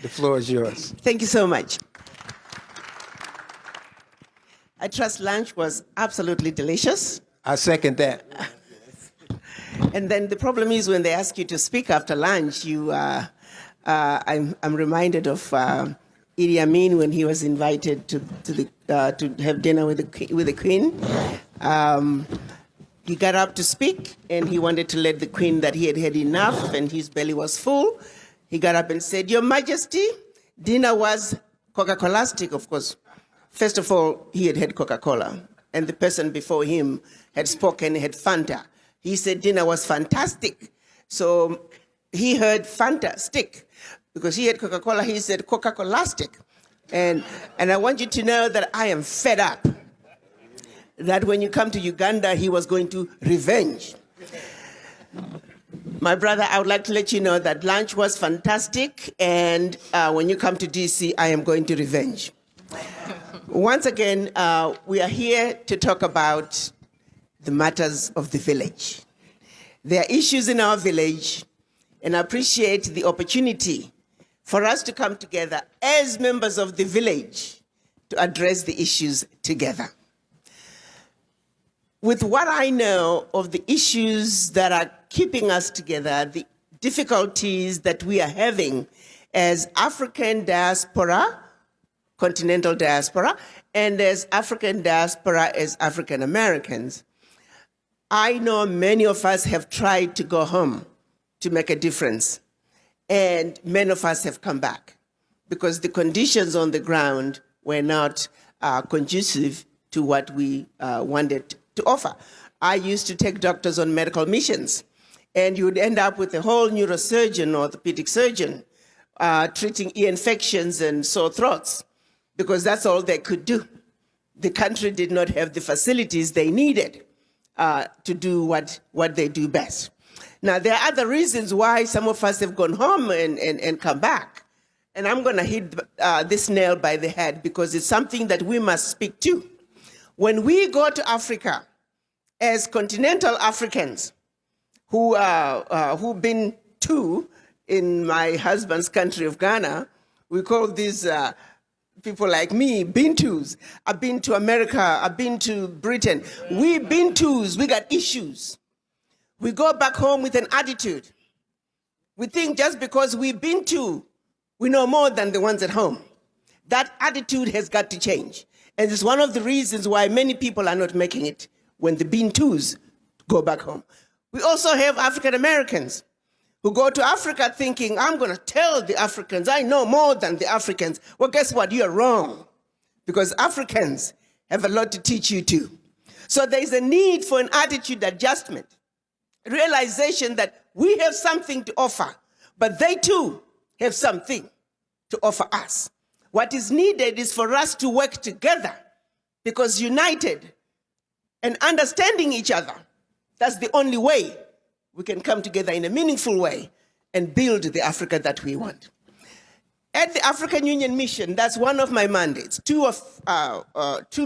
The floor is yours. Thank you so much. I trust lunch was absolutely delicious. I second that. And then the problem is when they ask you to speak after lunch, I'm reminded of Idi Amin when he was invited to have dinner with the Queen. He got up to speak, and he wanted to let the Queen that he had had enough, and his belly was full. He got up and said, "Your Majesty, dinner was Coca-Colastic," of course. First of all, he had had Coca-Cola, and the person before him had spoken, had Fanta. He said dinner was fantastic. So he heard Fanta stick. Because he had Coca-Cola, he said Coca-Colastic. And I want you to know that I am fed up. That when you come to Uganda, he was going to revenge. My brother, I would like to let you know that lunch was fantastic, and when you come to DC, I am going to revenge. Once again, we are here to talk about the matters of the village. There are issues in our village, and I appreciate the opportunity for us to come together as members of the village to address the issues together. With what I know of the issues that are keeping us together, the difficulties that we are having as African diaspora, continental diaspora, and as African diaspora as African Americans, I know many of us have tried to go home to make a difference, and many of us have come back because the conditions on the ground were not conducive to what we wanted to offer. I used to take doctors on medical missions, and you would end up with a whole neurosurgeon or orthopedic surgeon treating ear infections and sore throats because that's all they could do. The country did not have the facilities they needed to do what they do best. Now, there are other reasons why some of us have gone home and come back. And I'm going to hit this nail by the head because it's something that we must speak to. When we go to Africa as continental Africans who've been to, in my husband's country of Ghana, we call these people like me, Bintus. I've been to America, I've been to Britain. We Bintus, we got issues. We go back home with an attitude. We think just because we've been to, we know more than the ones at home. That attitude has got to change. And it's one of the reasons why many people are not making it when the Bintus go back home. We also have African Americans who go to Africa thinking, I'm going to tell the Africans, I know more than the Africans. Well, guess what? You're wrong. Because Africans have a lot to teach you too. So there's a need for an attitude adjustment, realization that we have something to offer, but they too have something to offer us. What is needed is for us to work together, because united and understanding each other, that's the only way we can come together in a meaningful way and build the Africa that we want. At the African Union Mission, that's one of my mandates, two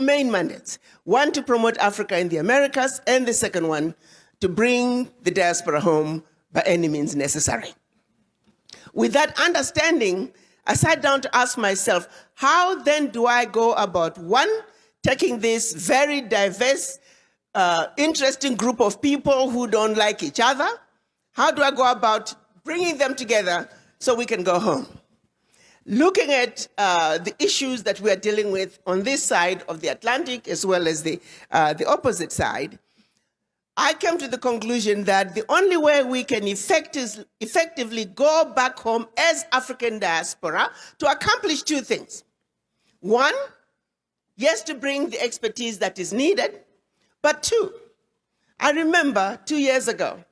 main mandates. One, to promote Africa in the Americas, and the second one, to bring the diaspora home by any means necessary. With that understanding, I sat down to ask myself, how then do I go about, one, taking this very diverse, interesting group of people who don't like each other? How do I go about bringing them together so we can go home? Looking at the issues that we are dealing with on this side of the Atlantic as well as the opposite side, I came to the conclusion that the only way we can effectively go back home as African diaspora to accomplish two things. One, yes, to bring the expertise that is needed, but two, I remember 2 years ago,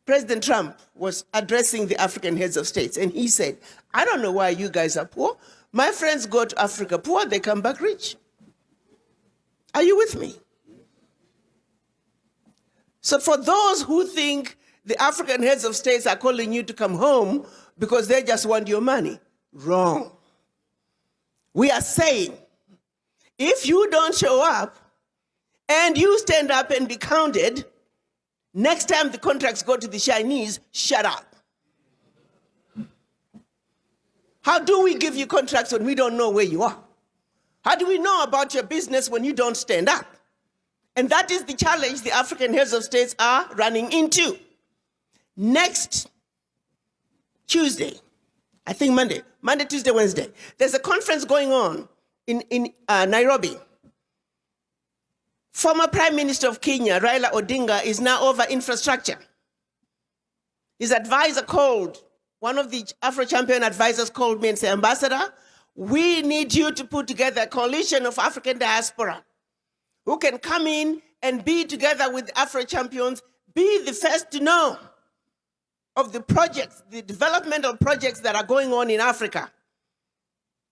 President Trump was addressing the African heads of states, and he said, I don't know why you guys are poor. My friends go to Africa poor, they come back rich. Are you with me? So for those who think the African heads of states are calling you to come home because they just want your money, wrong. We are saying, if you don't show up and you stand up and be counted, next time the contracts go to the Chinese, shut up. How do we give you contracts when we don't know where you are? How do we know about your business when you don't stand up? And that is the challenge the African heads of states are running into. Next Tuesday, I think Monday, Tuesday, Wednesday, there's a conference going on in Nairobi. Former Prime Minister of Kenya, Raila Odinga, is now over infrastructure. His advisor called, one of the Afro-Champion advisors called me and said, Ambassador, we need you to put together a coalition of African diaspora who can come in and be together with Afro-Champions, be the first to know of the projects, the developmental projects that are going on in Africa.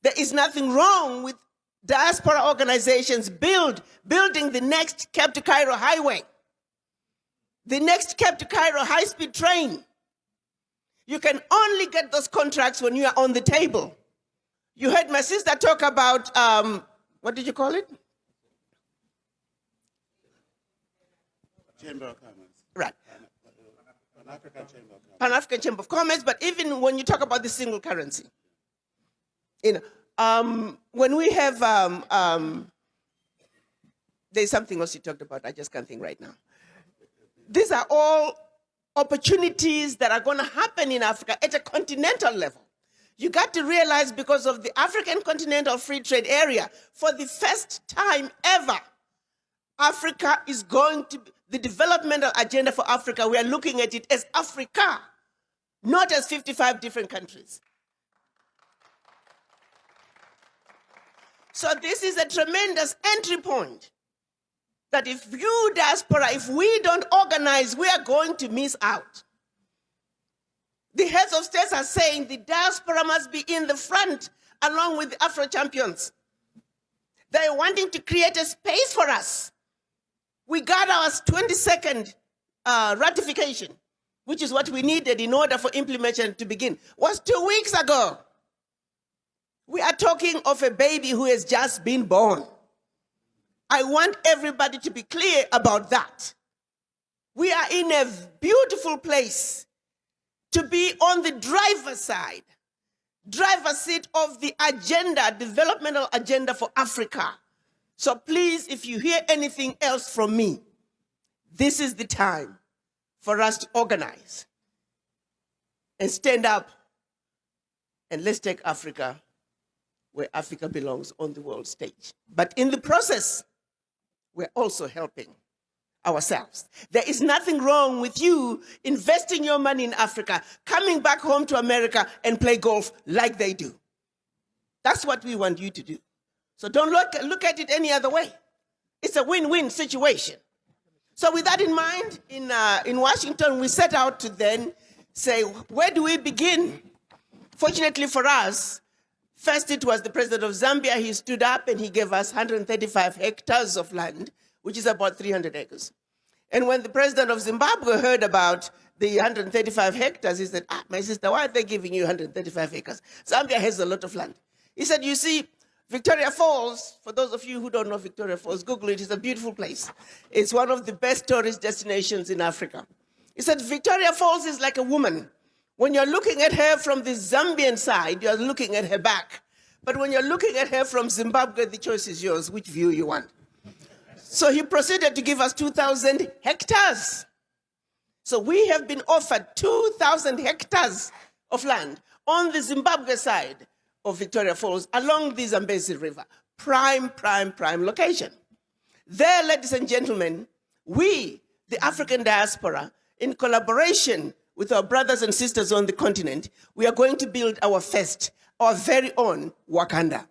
There is nothing wrong with diaspora organizations building the next Cape to Cairo highway, the next Cape to Cairo high-speed train. You can only get those contracts when you are on the table. You heard my sister talk about, what did you call it? Chamber of Commerce. Right. Pan-African Chamber of Commerce. Pan-African Chamber of Commerce, but even when you talk about the single currency, when we have, there's something else you talked about, I just can't think right now. These are all opportunities that are going to happen in Africa at a continental level. You got to realize, because of the African Continental Free Trade Area, for the first time ever, Africa is going to, the developmental agenda for Africa, we are looking at it as Africa, not as 55 different countries. So this is a tremendous entry point that if you, diaspora, if we don't organize, we are going to miss out. The heads of states are saying the diaspora must be in the front along with the Afro-Champions. They're wanting to create a space for us. We got our 22nd ratification, which is what we needed in order for implementation to begin, was 2 weeks ago. We are talking of a baby who has just been born. I want everybody to be clear about that. We are in a beautiful place to be on the driver's seat of the agenda, developmental agenda for Africa. So please, if you hear anything else from me, this is the time for us to organize and stand up, and let's take Africa where Africa belongs on the world stage. But in the process, we're also helping ourselves. There is nothing wrong with you investing your money in Africa, coming back home to America and play golf like they do. That's what we want you to do. So don't look at it any other way. It's a win-win situation. So with that in mind, in Washington, we set out to then say, where do we begin? Fortunately for us, first it was the president of Zambia. He stood up and he gave us 135 hectares of land, which is about 300 acres. And when the president of Zimbabwe heard about the 135 hectares, he said, my sister, why are they giving you 135 acres? Zambia has a lot of land. He said, you see, Victoria Falls, for those of you who don't know Victoria Falls, Google it, it's a beautiful place. It's one of the best tourist destinations in Africa. He said, Victoria Falls is like a woman. When you're looking at her from the Zambian side, you're looking at her back. But when you're looking at her from Zimbabwe, the choice is yours, which view you want. So he proceeded to give us 2,000 hectares. So we have been offered 2,000 hectares of land on the Zimbabwe side of Victoria Falls along the Zambezi River. Prime location. There, ladies and gentlemen, we, the African diaspora, in collaboration with our brothers and sisters on the continent, we are going to build our very own Wakanda.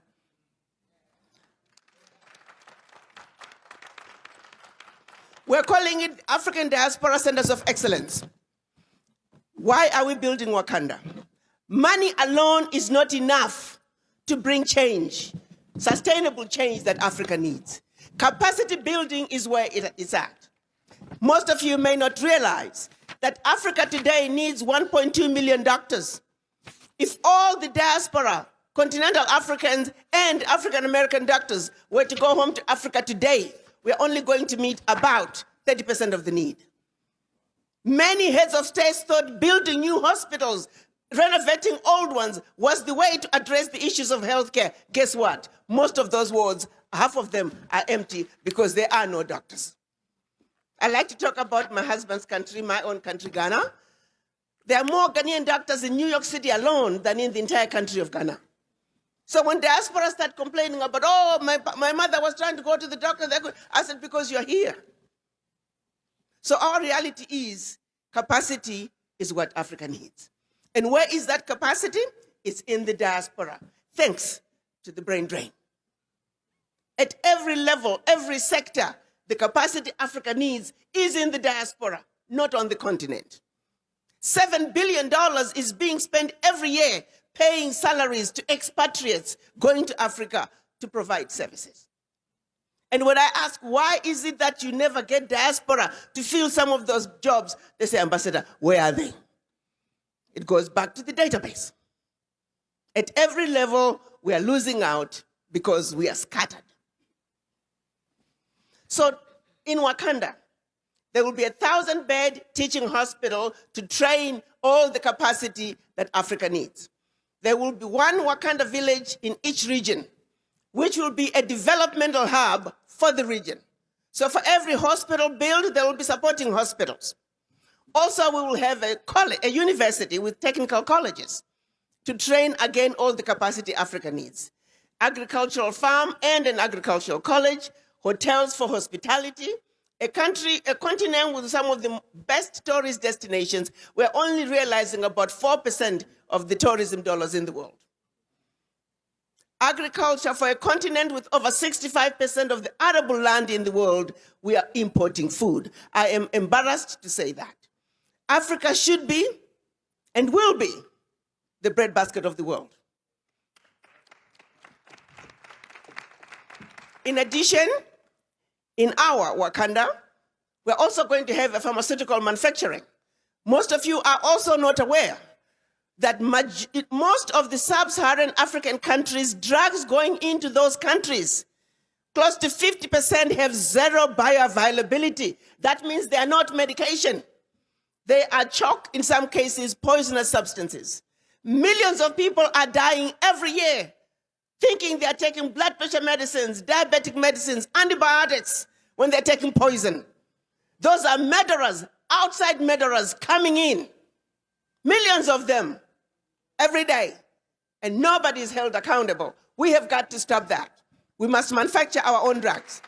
We're calling it African Diaspora Centers of Excellence. Why are we building Wakanda? Money alone is not enough to bring change, sustainable change that Africa needs. Capacity building is where it is at. Most of you may not realize that Africa today needs 1.2 million doctors. If all the diaspora, continental Africans and African-American doctors were to go home to Africa today, we're only going to meet about 30% of the need. Many heads of states thought building new hospitals, renovating old ones was the way to address the issues of healthcare. Guess what? Most of those wards, half of them are empty because there are no doctors. I like to talk about my husband's country, my own country, Ghana. There are more Ghanaian doctors in New York City alone than in the entire country of Ghana. So when diaspora start complaining about, oh, my mother was trying to go to the doctor, I said, because you're here. So our reality is capacity is what Africa needs. And where is that capacity? It's in the diaspora, thanks to the brain drain. At every level, every sector, the capacity Africa needs is in the diaspora, not on the continent. $7 billion is being spent every year paying salaries to expatriates going to Africa to provide services. And when I ask, why is it that you never get diaspora to fill some of those jobs? They say, Ambassador, where are they? It goes back to the database. At every level, we are losing out because we are scattered. So in Wakanda, there will be a 1,000-bed teaching hospital to train all the capacity that Africa needs. There will be one Wakanda village in each region, which will be a developmental hub for the region. So for every hospital built, there will be supporting hospitals. Also, we will have a university with technical colleges to train again all the capacity Africa needs. Agricultural farm and an agricultural college, hotels for hospitality, a continent with some of the best tourist destinations. We're only realizing about 4% of the tourism dollars in the world. Agriculture for a continent with over 65% of the arable land in the world, we are importing food. I am embarrassed to say that. Africa should be and will be the breadbasket of the world. In addition, in our Wakanda, we're also going to have a pharmaceutical manufacturing. Most of you are also not aware that most of the sub-Saharan African countries, drugs going into those countries, close to 50% have zero bioavailability. That means they are not medication. They are chalk, in some cases, poisonous substances. Millions of people are dying every year thinking they are taking blood pressure medicines, diabetic medicines, antibiotics, when they're taking poison. Those are murderers, outside murderers coming in. Millions of them every day. And nobody is held accountable. We have got to stop that. We must manufacture our own drugs.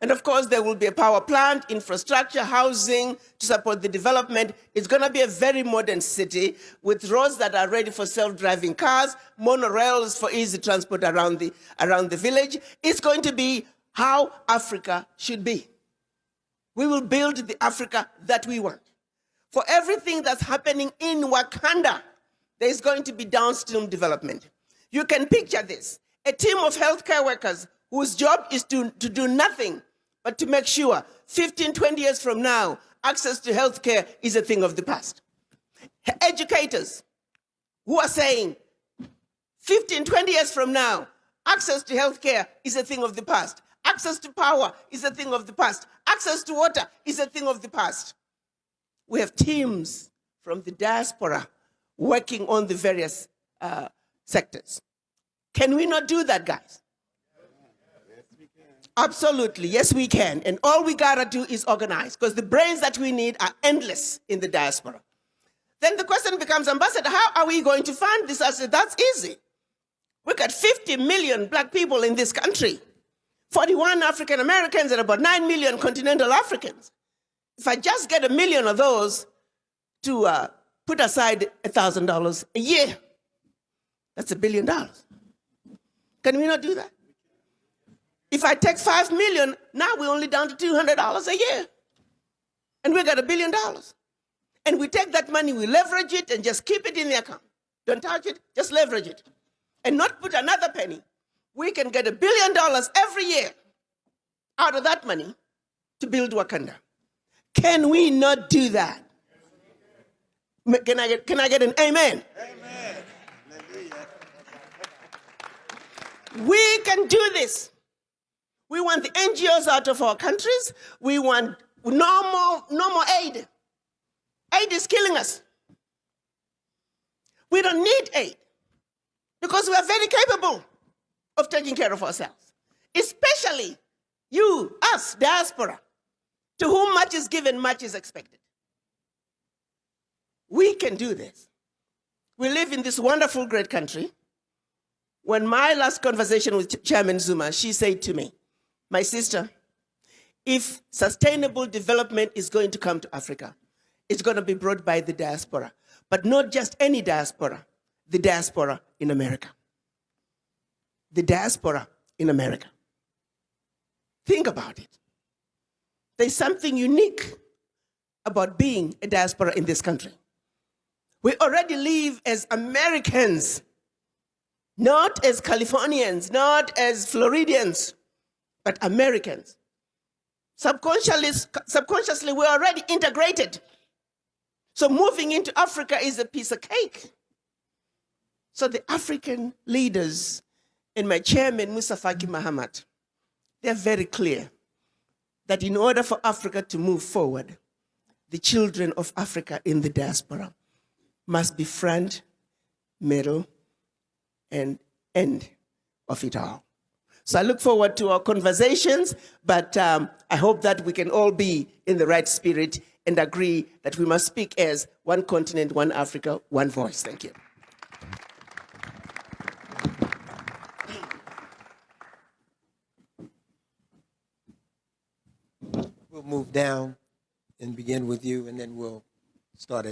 And of course, there will be a power plant, infrastructure, housing to support the development. It's going to be a very modern city with roads that are ready for self-driving cars, monorails for easy transport around the village. It's going to be how Africa should be. We will build the Africa that we want. For everything that's happening in Wakanda, there is going to be downstream development. You can picture this. A team of healthcare workers whose job is to do nothing but to make sure 15, 20 years from now, access to healthcare is a thing of the past. Educators who are saying 15, 20 years from now, access to healthcare is a thing of the past. Access to power is a thing of the past. Access to water is a thing of the past. We have teams from the diaspora working on the various sectors. Can we not do that, guys? Absolutely, yes we can. And all we gotta do is organize, because the brains that we need are endless in the diaspora. Then the question becomes, Ambassador, how are we going to fund this? I said, that's easy. We got 50 million black people in this country, 41 African Americans and about 9 million continental Africans. If I just get 1 million of those to put aside $1,000 a year, that's $1 billion. Can we not do that? If I take 5 million, now we're only down to $200 a year. And we got $1 billion. And we take that money, we leverage it and just keep it in the account. Don't touch it, just leverage it. And not put another penny. We can get $1 billion every year out of that money to build Wakanda. Can we not do that? Can I get an amen? Amen. We can do this. We want the NGOs out of our countries. We want no more aid. Aid is killing us. We don't need aid because we are very capable of taking care of ourselves, especially you, us, diaspora, to whom much is given, much is expected. We can do this. We live in this wonderful, great country. When my last conversation with Chairman Zuma, she said to me, my sister, if sustainable development is going to come to Africa, it's going to be brought by the diaspora, but not just any diaspora, the diaspora in America. The diaspora in America. Think about it. There's something unique about being a diaspora in this country. We already live as Americans, not as Californians, not as Floridians, but Americans. Subconsciously, we're already integrated. So moving into Africa is a piece of cake. So the African leaders and my chairman, Musa Faki Mahamat, they're very clear that in order for Africa to move forward, the children of Africa in the diaspora must be front, middle, and end of it all. So I look forward to our conversations, but I hope that we can all be in the right spirit and agree that we must speak as one continent, one Africa, one voice. Thank you. We'll move down and begin with you, and then we'll start at